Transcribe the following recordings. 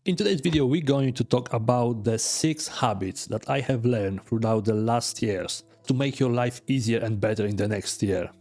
In today's video, we're going to talk about the 6 habits that I have learned throughout the last years to make your life easier and better in the next year.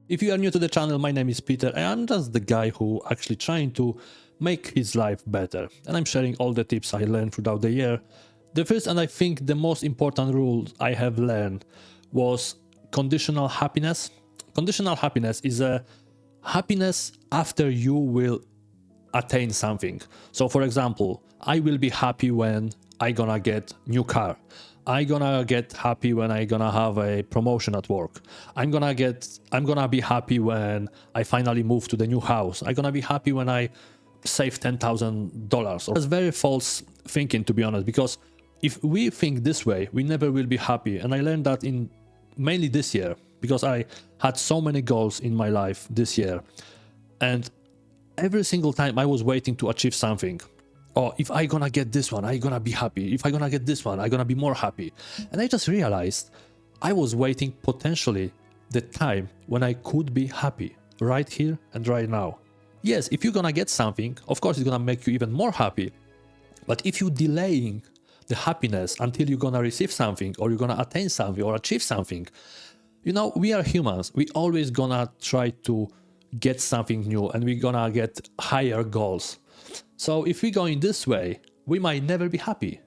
If you are new to the channel, my name is Peter and I'm just the guy who actually trying to make his life better. And I'm sharing all the tips I learned throughout the year. The first and I think the most important rule I have learned was conditional happiness. Conditional happiness is a happiness after you will attain something. So for example, I will be happy when I gonna get new car. I gonna get happy when I gonna have a promotion at work. I'm gonna be happy when I finally move to the new house. I'm gonna be happy when I save $10,000. That's very false thinking, to be honest, because if we think this way, we never will be happy. And I learned that in mainly this year, because I had so many goals in my life this year. And every single time I was waiting to achieve something. Oh, if I gonna get this one, I gonna be happy. If I gonna get this one, I gonna be more happy. And I just realized I was waiting potentially the time when I could be happy right here and right now. Yes, if you're gonna get something, of course it's gonna make you even more happy. But if you're delaying the happiness until you're gonna receive something or you're gonna attain something or achieve something, you know, we are humans. We always gonna try to get something new and we're gonna get higher goals. So if we go in this way, we might never be happy.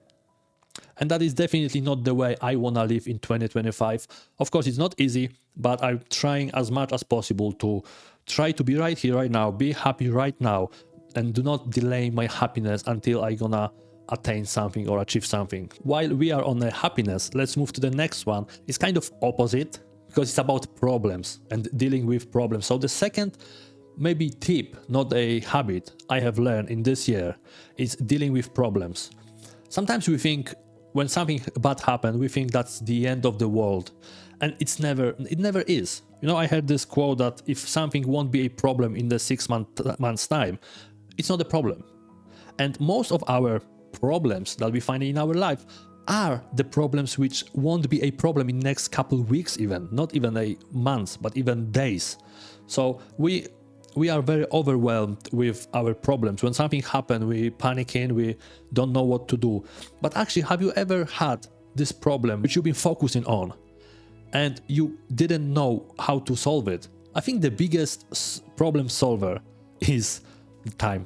And that is definitely not the way I wanna live in 2025. Of course, it's not easy, but I'm trying as much as possible to try to be right here, right now, be happy right now, and do not delay my happiness until I gonna attain something or achieve something. While we are on the happiness, let's move to the next one. It's kind of opposite, because it's about problems and dealing with problems. So the second maybe tip, not a habit, I have learned in this year is dealing with problems. Sometimes we think when something bad happens, we think that's the end of the world. And it never is. You know, I heard this quote that if something won't be a problem in the 6 months time, it's not a problem. And most of our problems that we find in our life are the problems which won't be a problem in next couple weeks even, not even a month, but even days. So we are very overwhelmed with our problems. When something happens, we panicking, we don't know what to do. But actually, have you ever had this problem which you've been focusing on and you didn't know how to solve it? I think the biggest problem solver is time.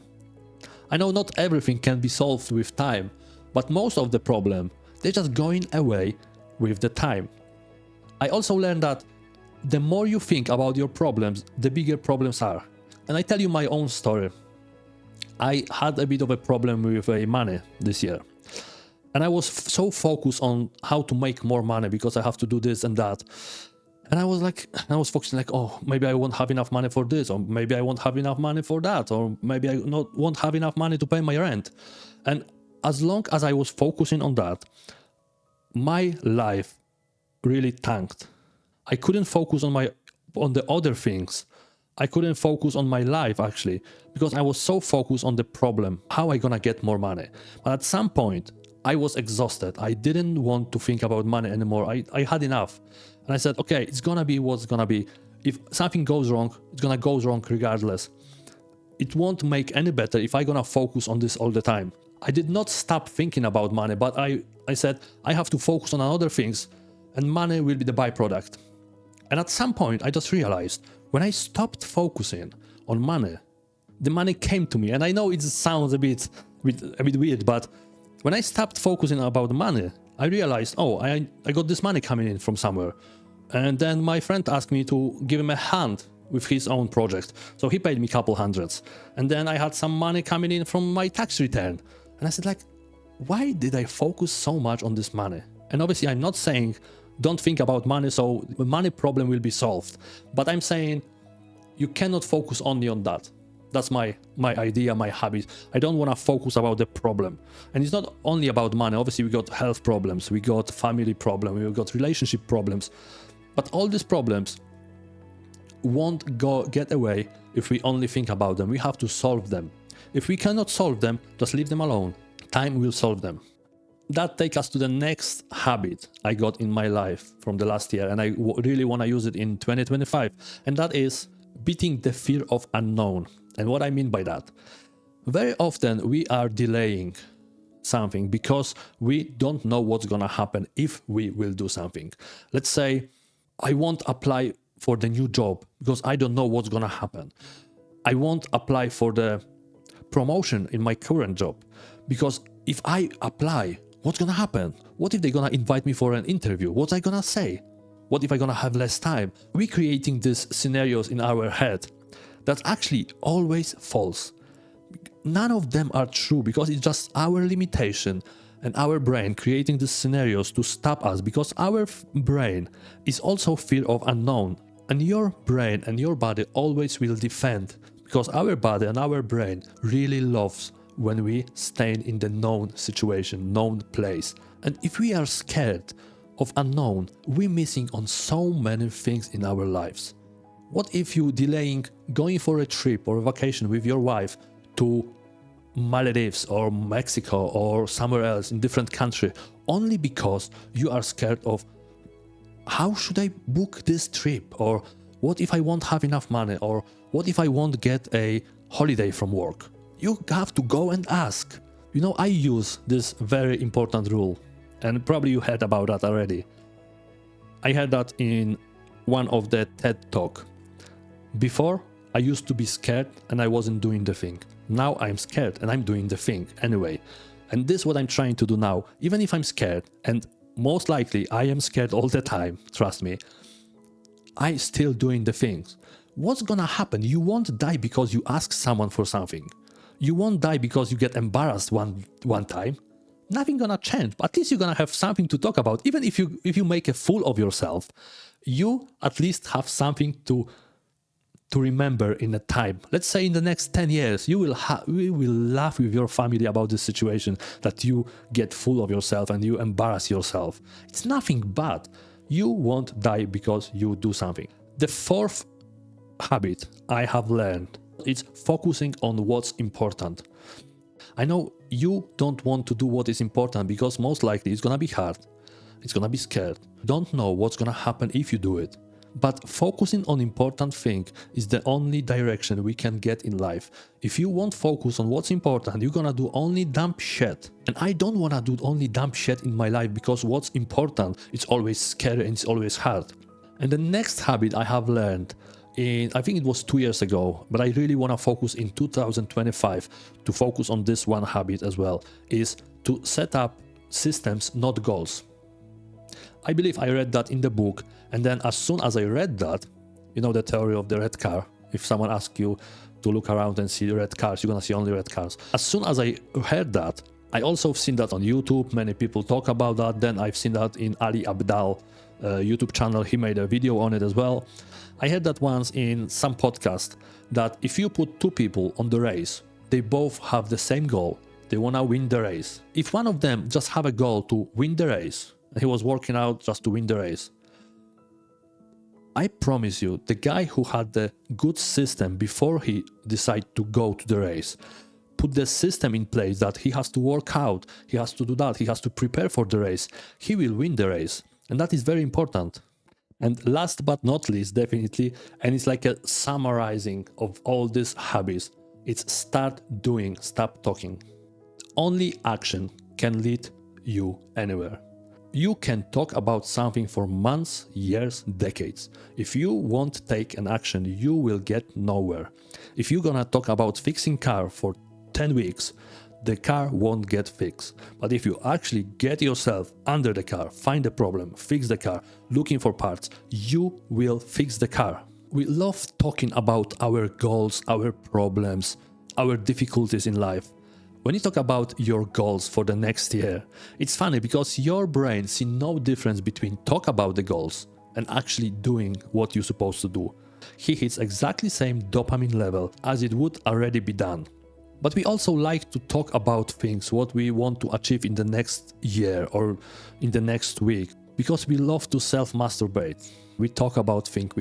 I know not everything can be solved with time, but most of the problem, they're just going away with the time. I also learned that the more you think about your problems, the bigger problems are. And I tell you my own story. I had a bit of a problem with money this year. And I was so focused on how to make more money because I have to do this and that. And I was focusing like, oh, maybe I won't have enough money for this, or maybe I won't have enough money for that, or maybe I won't have enough money to pay my rent. And as long as I was focusing on that, my life really tanked. I couldn't focus on the other things. I couldn't focus on my life actually, because I was so focused on the problem, how I gonna get more money. But at some point, I was exhausted. I didn't want to think about money anymore. I had enough. And I said, okay, it's gonna be what's gonna be. If something goes wrong, it's gonna go wrong regardless. It won't make any better if I'm gonna focus on this all the time. I did not stop thinking about money, but I said, I have to focus on other things and money will be the byproduct. And at some point, I just realized when I stopped focusing on money, the money came to me. And I know it sounds a bit weird, but when I stopped focusing about money, I realized, oh, I got this money coming in from somewhere. And then my friend asked me to give him a hand with his own project. So he paid me a couple hundreds. And then I had some money coming in from my tax return. And I said, like, why did I focus so much on this money? And obviously, I'm not saying don't think about money so the money problem will be solved. But I'm saying you cannot focus only on that. That's my idea, my habit. I don't want to focus about the problem. And it's not only about money. Obviously, we got health problems, we got family problems, we got relationship problems. But all these problems won't get away if we only think about them. We have to solve them. If we cannot solve them, just leave them alone. Time will solve them. That takes us to the next habit I got in my life from the last year, and I really want to use it in 2025, and that is beating the fear of unknown. And what I mean by that? Very often we are delaying something because we don't know what's gonna happen if we will do something. Let's say I won't apply for the new job because I don't know what's gonna happen. I won't apply for the promotion in my current job because if I apply, what's gonna happen? What if they're gonna invite me for an interview? What's I gonna say? What if I'm gonna have less time? We're creating these scenarios in our head that's actually always false. None of them are true because it's just our limitation and our brain creating these scenarios to stop us, because our brain is also fear of unknown, and your brain and your body always will defend, because our body and our brain really loves when we stay in the known situation, known place. And if we are scared of unknown, we're missing on so many things in our lives. What if you delaying going for a trip or a vacation with your wife to Maldives or Mexico or somewhere else in different country only because you are scared of how should I book this trip, or what if I won't have enough money, or what if I won't get a holiday from work? You have to go and ask. You know, I use this very important rule, and probably you heard about that already. I heard that in one of the TED Talk. Before, I used to be scared and I wasn't doing the thing. Now I'm scared and I'm doing the thing anyway. And this is what I'm trying to do now. Even if I'm scared, and most likely I am scared all the time, trust me, I still doing the things. What's gonna happen? You won't die because you ask someone for something. You won't die because you get embarrassed one time. Nothing gonna change, but at least you're gonna have something to talk about. Even if you make a fool of yourself, you at least have something to remember in a time. Let's say in the next 10 years, you will laugh with your family about this situation that you get full of yourself and you embarrass yourself. It's nothing bad. You won't die because you do something. The fourth habit I have learned is focusing on what's important. I know you don't want to do what is important because most likely it's gonna be hard. It's gonna be scared. Don't know what's gonna happen if you do it. But focusing on important thing is the only direction we can get in life. If you won't focus on what's important, you're gonna do only dumb shit. And I don't wanna do only dumb shit in my life because what's important is always scary and it's always hard. And the next habit I have learned I think it was 2 years ago, but I really wanna focus in 2025 to focus on this one habit as well, is to set up systems, not goals. I believe I read that in the book, and then as soon as I read that, you know the theory of the red car, if someone asks you to look around and see red cars, you're gonna see only red cars. As soon as I heard that, I also seen that on YouTube, many people talk about that, then I've seen that in Ali Abdal YouTube channel, he made a video on it as well. I heard that once in some podcast, that if you put two people on the race, they both have the same goal, they wanna win the race. If one of them just have a goal to win the race, he was working out just to win the race, I promise you, the guy who had the good system before he decided to go to the race, put the system in place that he has to work out, he has to do that, he has to prepare for the race, he will win the race. And that is very important. And last but not least, definitely, and it's like a summarizing of all these habits, it's start doing, stop talking. Only action can lead you anywhere. You can talk about something for months, years, decades. If you won't take an action, you will get nowhere. If you're gonna talk about fixing car for 10 weeks, the car won't get fixed. But if you actually get yourself under the car, find the problem, fix the car, looking for parts, you will fix the car. We love talking about our goals, our problems, our difficulties in life. When you talk about your goals for the next year, it's funny because your brain sees no difference between talk about the goals and actually doing what you're supposed to do. He hits exactly same dopamine level as it would already be done. But we also like to talk about things, what we want to achieve in the next year or in the next week, because we love to self-masturbate. We talk about things,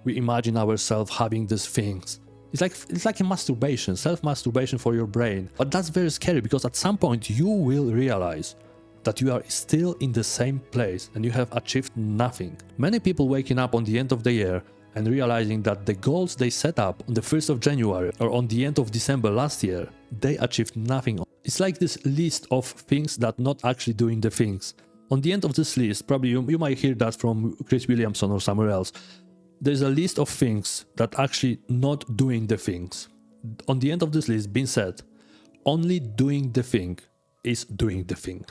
we imagine ourselves having these things. It's like a masturbation, self-masturbation for your brain. But that's very scary because at some point you will realize that you are still in the same place and you have achieved nothing. Many people waking up on the end of the year and realizing that the goals they set up on the 1st of January or on the end of December last year, they achieved nothing. It's like this list of things that not actually doing the things. On the end of this list, probably you might hear that from Chris Williamson or somewhere else. There's a list of things that actually not doing the things. On the end of this list being said, only doing the thing is doing the thing.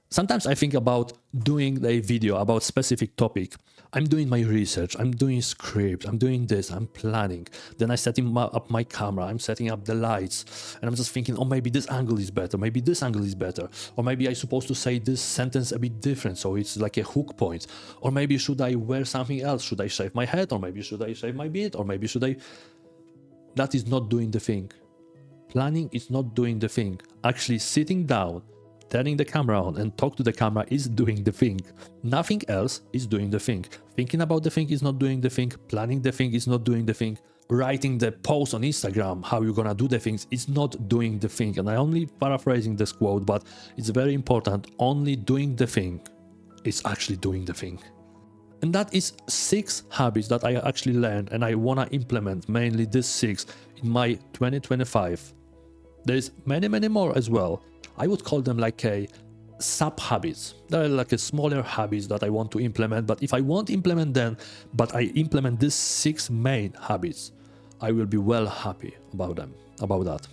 Sometimes I think about doing a video about specific topic. I'm doing my research, I'm doing script, I'm doing this, I'm planning. Then I setting up my camera, I'm setting up the lights, and I'm just thinking, oh, maybe this angle is better, maybe this angle is better, or maybe I'm supposed to say this sentence a bit different, so it's like a hook point, or maybe should I wear something else? Should I shave my head, or maybe should I shave my beard, or maybe should I... That is not doing the thing. Planning is not doing the thing. Actually sitting down, turning the camera on and talk to the camera is doing the thing. Nothing else is doing the thing. Thinking about the thing is not doing the thing. Planning the thing is not doing the thing. Writing the post on Instagram, how you're gonna do the things, is not doing the thing. And I only paraphrasing this quote, but it's very important. Only doing the thing is actually doing the thing. And that is 6 habits that I actually learned, and I wanna implement mainly these 6 in my 2025. There's many more as well. I would call them like a sub-habits. They're like a smaller habits that I want to implement, but if I won't implement them, but I implement these 6 main habits, I will be well happy about that.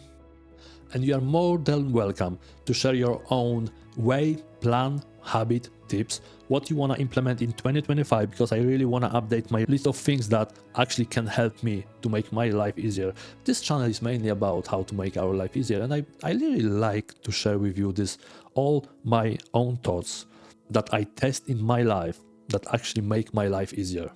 And you are more than welcome to share your own way, plan, habit, tips, what you want to implement in 2025, because I really want to update my list of things that actually can help me to make my life easier. This channel is mainly about how to make our life easier, and I really like to share with you this all my own thoughts that I test in my life that actually make my life easier.